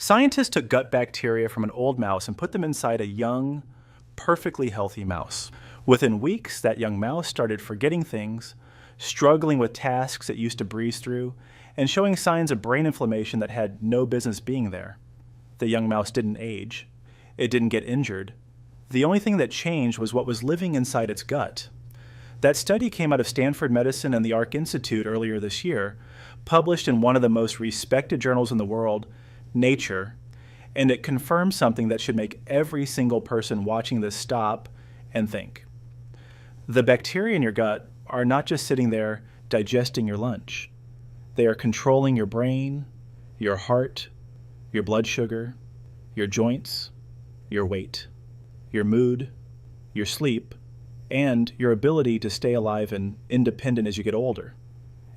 Scientists took gut bacteria from an old mouse and put them inside a young, perfectly healthy mouse. Within weeks, that young mouse started forgetting things, struggling with tasks it used to breeze through, and showing signs of brain inflammation that had no business being there. The young mouse didn't age. It didn't get injured. The only thing that changed was what was living inside its gut. That study came out of Stanford Medicine and the Arc Institute earlier this year, published in one of the most respected journals in the world, Nature, and it confirms something that should make every single person watching this stop and think. The bacteria in your gut are not just sitting there digesting your lunch. They are controlling your brain, your heart, your blood sugar, your joints, your weight, your mood, your sleep, and your ability to stay alive and independent as you get older.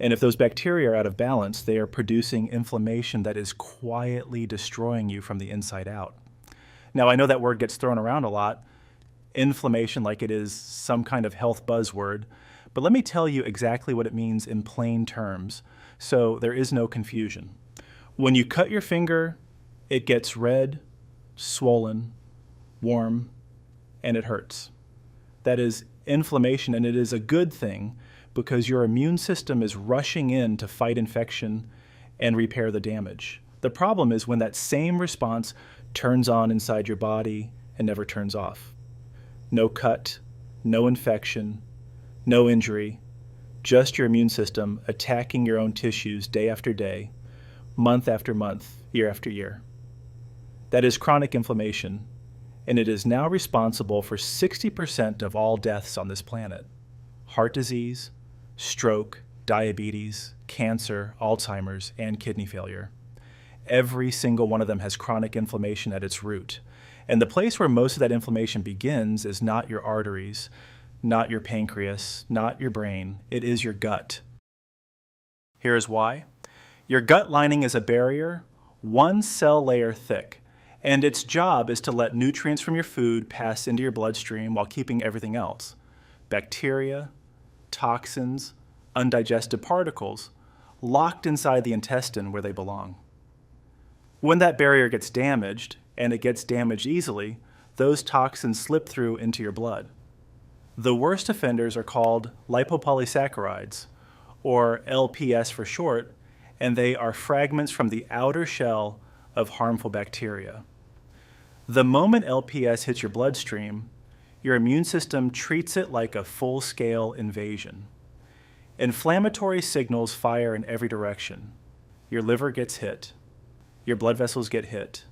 And if those bacteria are out of balance, they are producing inflammation that is quietly destroying you from the inside out. Now, I know that word gets thrown around a lot, inflammation, like it is some kind of health buzzword, but let me tell you exactly what it means in plain terms, so there is no confusion. When you cut your finger, it gets red, swollen, warm, and it hurts. That is inflammation, and it is a good thing because your immune system is rushing in to fight infection and repair the damage. The problem is when that same response turns on inside your body and never turns off. No cut, no infection, no injury, just your immune system attacking your own tissues day after day, month after month, year after year. That is chronic inflammation, and it is now responsible for 60% of all deaths on this planet. Heart disease, stroke, diabetes, cancer, Alzheimer's, and kidney failure. Every single one of them has chronic inflammation at its root. And the place where most of that inflammation begins is not your arteries, not your pancreas, not your brain. It is your gut. Here's why. Your gut lining is a barrier, one cell layer thick, and its job is to let nutrients from your food pass into your bloodstream while keeping everything else. Bacteria, toxins, undigested particles, locked inside the intestine where they belong. When that barrier gets damaged, and it gets damaged easily, those toxins slip through into your blood. The worst offenders are called lipopolysaccharides, or LPS for short, and they are fragments from the outer shell of harmful bacteria. The moment LPS hits your bloodstream, your immune system treats it like a full-scale invasion. Inflammatory signals fire in every direction. Your liver gets hit. Your blood vessels get hit.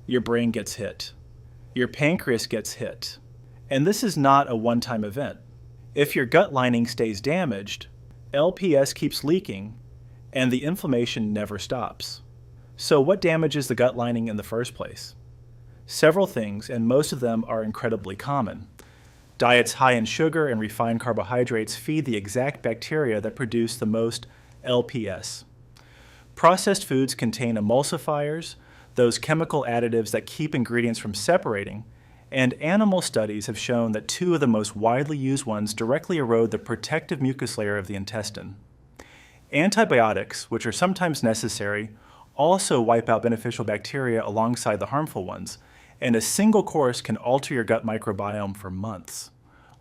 Your brain gets hit. Your pancreas gets hit. And this is not a one-time event. If your gut lining stays damaged, LPS keeps leaking, and the inflammation never stops. So what damages the gut lining in the first place? Several things, and most of them are incredibly common. Diets high in sugar and refined carbohydrates feed the exact bacteria that produce the most LPS. Processed foods contain emulsifiers, those chemical additives that keep ingredients from separating, and animal studies have shown that two of the most widely used ones directly erode the protective mucus layer of the intestine. Antibiotics, which are sometimes necessary, also wipe out beneficial bacteria alongside the harmful ones, and a single course can alter your gut microbiome for months.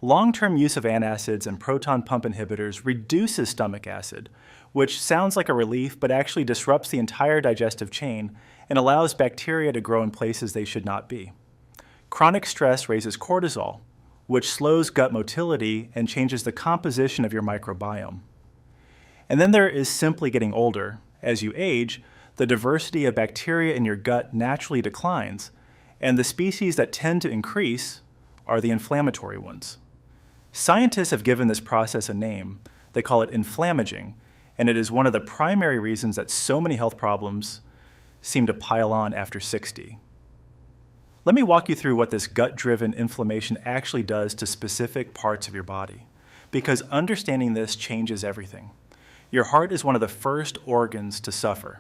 Long-term use of antacids and proton pump inhibitors reduces stomach acid, which sounds like a relief but actually disrupts the entire digestive chain and allows bacteria to grow in places they should not be. Chronic stress raises cortisol, which slows gut motility and changes the composition of your microbiome. And then there is simply getting older. As you age, the diversity of bacteria in your gut naturally declines, and the species that tend to increase are the inflammatory ones. Scientists have given this process a name. They call it inflammaging, and it is one of the primary reasons that so many health problems seem to pile on after 60. Let me walk you through what this gut-driven inflammation actually does to specific parts of your body, because understanding this changes everything. Your heart is one of the first organs to suffer.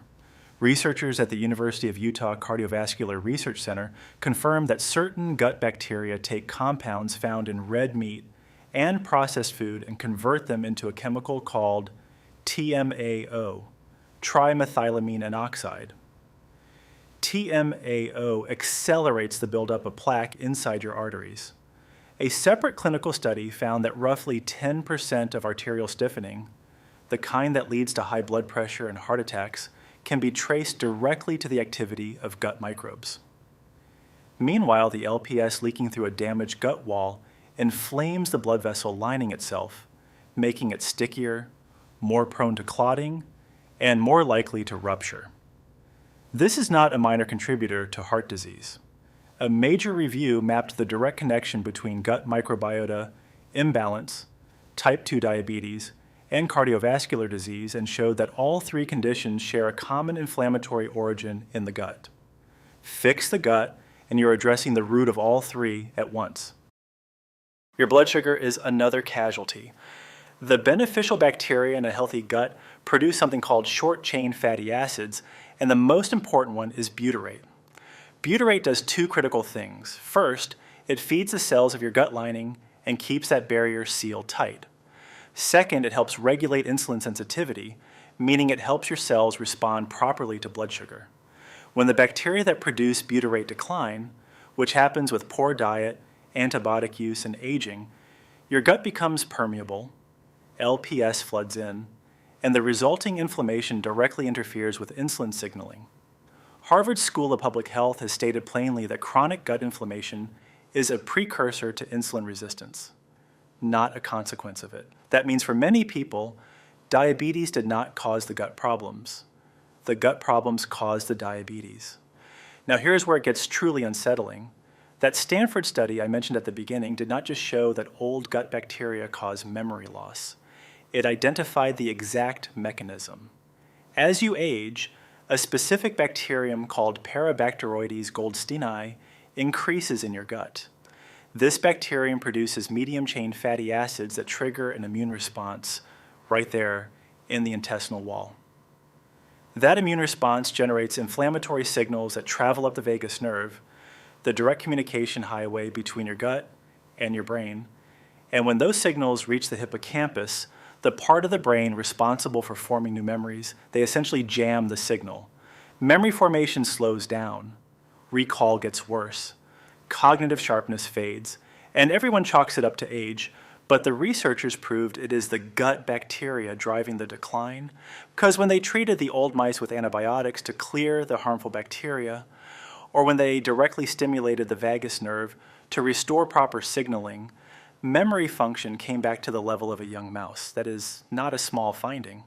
Researchers at the University of Utah Cardiovascular Research Center confirmed that certain gut bacteria take compounds found in red meat and processed food and convert them into a chemical called TMAO, trimethylamine N-oxide. TMAO accelerates the buildup of plaque inside your arteries. A separate clinical study found that roughly 10% of arterial stiffening, the kind that leads to high blood pressure and heart attacks, can be traced directly to the activity of gut microbes. Meanwhile, the LPS leaking through a damaged gut wall inflames the blood vessel lining itself, making it stickier, more prone to clotting, and more likely to rupture. This is not a minor contributor to heart disease. A major review mapped the direct connection between gut microbiota imbalance, type 2 diabetes, and cardiovascular disease and showed that all three conditions share a common inflammatory origin in the gut. Fix the gut, and you're addressing the root of all three at once. Your blood sugar is another casualty. The beneficial bacteria in a healthy gut produce something called short-chain fatty acids, and the most important one is butyrate. Butyrate does two critical things. First, it feeds the cells of your gut lining and keeps that barrier sealed tight. Second, it helps regulate insulin sensitivity, meaning it helps your cells respond properly to blood sugar. When the bacteria that produce butyrate decline, which happens with poor diet, antibiotic use, and aging, your gut becomes permeable, LPS floods in, and the resulting inflammation directly interferes with insulin signaling. Harvard School of Public Health has stated plainly that chronic gut inflammation is a precursor to insulin resistance, not a consequence of it. That means for many people, diabetes did not cause the gut problems. The gut problems caused the diabetes. Now here's where it gets truly unsettling. That Stanford study I mentioned at the beginning did not just show that old gut bacteria cause memory loss. It identified the exact mechanism. As you age, a specific bacterium called Parabacteroides goldsteini increases in your gut. This bacterium produces medium-chain fatty acids that trigger an immune response right there in the intestinal wall. That immune response generates inflammatory signals that travel up the vagus nerve, the direct communication highway between your gut and your brain. And when those signals reach the hippocampus, the part of the brain responsible for forming new memories, they essentially jam the signal. Memory formation slows down. Recall gets worse. Cognitive sharpness fades. And everyone chalks it up to age, but the researchers proved it is the gut bacteria driving the decline, because when they treated the old mice with antibiotics to clear the harmful bacteria, or when they directly stimulated the vagus nerve to restore proper signaling, memory function came back to the level of a young mouse. That is not a small finding.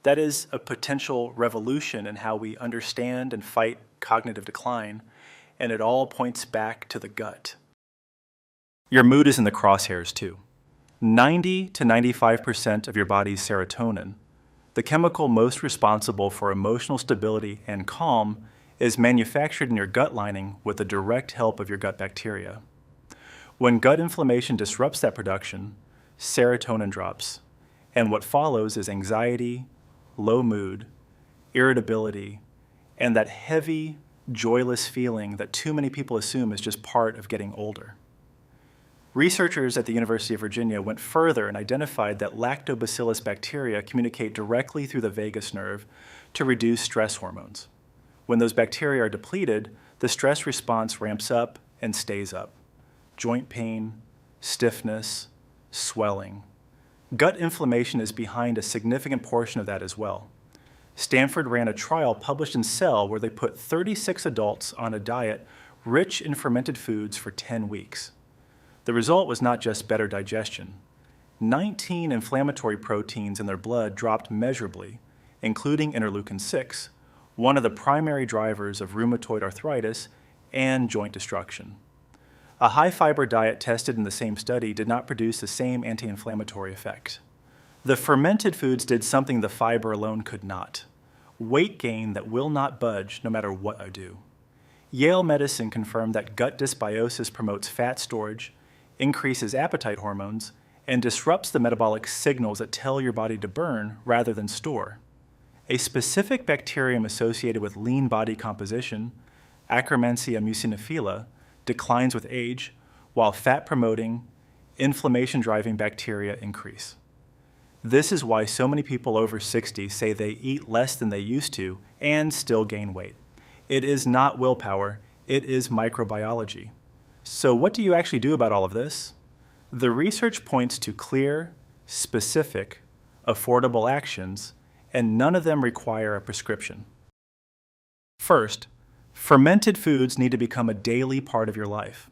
That is a potential revolution in how we understand and fight cognitive decline, and it all points back to the gut. Your mood is in the crosshairs too. 90 to 95% of your body's serotonin, the chemical most responsible for emotional stability and calm, is manufactured in your gut lining with the direct help of your gut bacteria. When gut inflammation disrupts that production, serotonin drops, and what follows is anxiety, low mood, irritability, and that heavy, joyless feeling that too many people assume is just part of getting older. Researchers at the University of Virginia went further and identified that lactobacillus bacteria communicate directly through the vagus nerve to reduce stress hormones. When those bacteria are depleted, the stress response ramps up and stays up. Joint pain, stiffness, swelling. Gut inflammation is behind a significant portion of that as well. Stanford ran a trial published in Cell where they put 36 adults on a diet rich in fermented foods for 10 weeks. The result was not just better digestion. 19 inflammatory proteins in their blood dropped measurably, including interleukin-6, one of the primary drivers of rheumatoid arthritis and joint destruction. A high-fiber diet tested in the same study did not produce the same anti-inflammatory effect. The fermented foods did something the fiber alone could not: weight gain that will not budge no matter what I do. Yale Medicine confirmed that gut dysbiosis promotes fat storage, increases appetite hormones, and disrupts the metabolic signals that tell your body to burn rather than store. A specific bacterium associated with lean body composition, Akkermansia muciniphila, declines with age, while fat-promoting, inflammation-driving bacteria increase. This is why so many people over 60 say they eat less than they used to and still gain weight. It is not willpower, it is microbiology. So what do you actually do about all of this? The research points to clear, specific, affordable actions, and none of them require a prescription. First, fermented foods need to become a daily part of your life.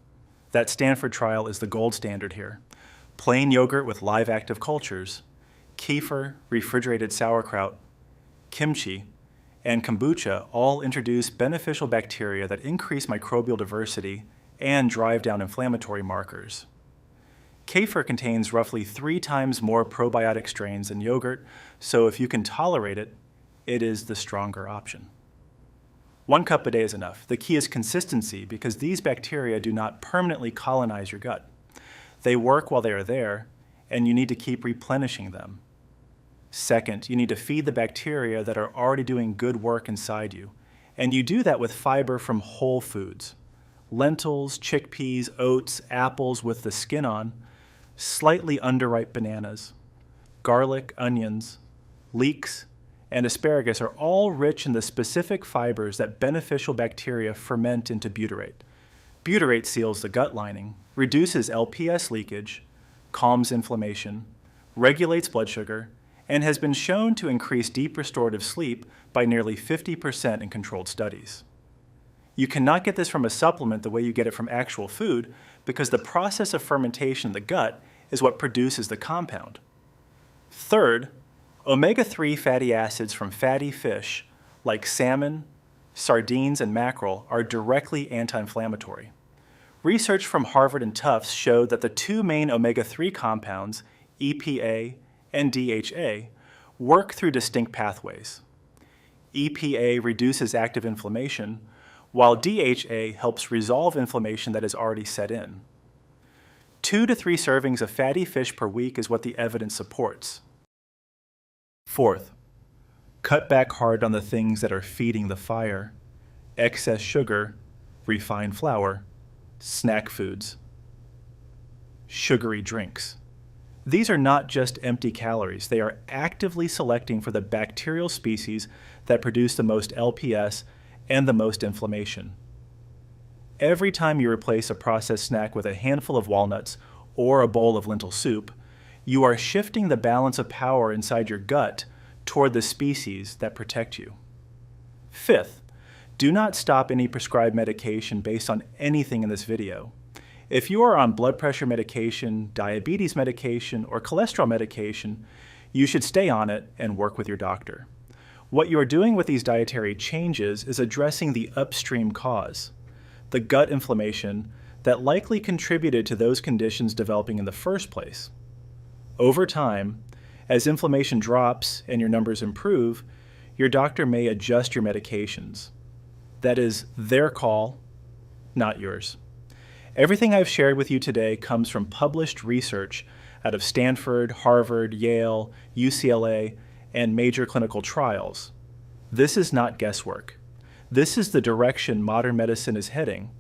That Stanford trial is the gold standard here. Plain yogurt with live active cultures, kefir, refrigerated sauerkraut, kimchi, and kombucha all introduce beneficial bacteria that increase microbial diversity and drive down inflammatory markers. Kefir contains roughly 3 times more probiotic strains than yogurt, so if you can tolerate it, it is the stronger option. 1 cup a day is enough. The key is consistency because these bacteria do not permanently colonize your gut. They work while they are there, and you need to keep replenishing them. Second, you need to feed the bacteria that are already doing good work inside you, and you do that with fiber from whole foods. Lentils, chickpeas, oats, apples with the skin on, slightly underripe bananas, garlic, onions, leeks, and asparagus are all rich in the specific fibers that beneficial bacteria ferment into butyrate. Butyrate seals the gut lining, reduces LPS leakage, calms inflammation, regulates blood sugar, and has been shown to increase deep restorative sleep by nearly 50% in controlled studies. You cannot get this from a supplement the way you get it from actual food because the process of fermentation in the gut is what produces the compound. Third, omega-3 fatty acids from fatty fish like salmon, sardines, and mackerel are directly anti-inflammatory. Research from Harvard and Tufts showed that the 2 main omega-3 compounds, EPA and DHA, work through distinct pathways. EPA reduces active inflammation, while DHA helps resolve inflammation that has already set in. 2 to 3 servings of fatty fish per week is what the evidence supports. Fourth, cut back hard on the things that are feeding the fire: excess sugar, refined flour, snack foods, sugary drinks. These are not just empty calories. They are actively selecting for the bacterial species that produce the most LPS and the most inflammation. Every time you replace a processed snack with a handful of walnuts or a bowl of lentil soup, you are shifting the balance of power inside your gut toward the species that protect you. Fifth, do not stop any prescribed medication based on anything in this video. If you are on blood pressure medication, diabetes medication, or cholesterol medication, you should stay on it and work with your doctor. What you are doing with these dietary changes is addressing the upstream cause, the gut inflammation that likely contributed to those conditions developing in the first place. Over time, as inflammation drops and your numbers improve, your doctor may adjust your medications. That is their call, not yours. Everything I've shared with you today comes from published research out of Stanford, Harvard, Yale, UCLA, and major clinical trials. This is not guesswork. This is the direction modern medicine is heading.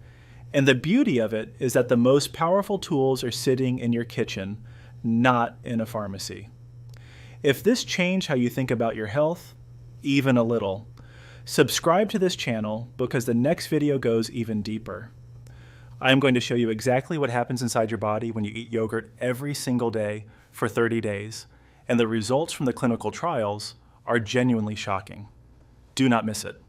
And the beauty of it is that the most powerful tools are sitting in your kitchen, not in a pharmacy. If this changed how you think about your health, even a little, subscribe to this channel because the next video goes even deeper. I'm going to show you exactly what happens inside your body when you eat yogurt every single day for 30 days, and the results from the clinical trials are genuinely shocking. Do not miss it.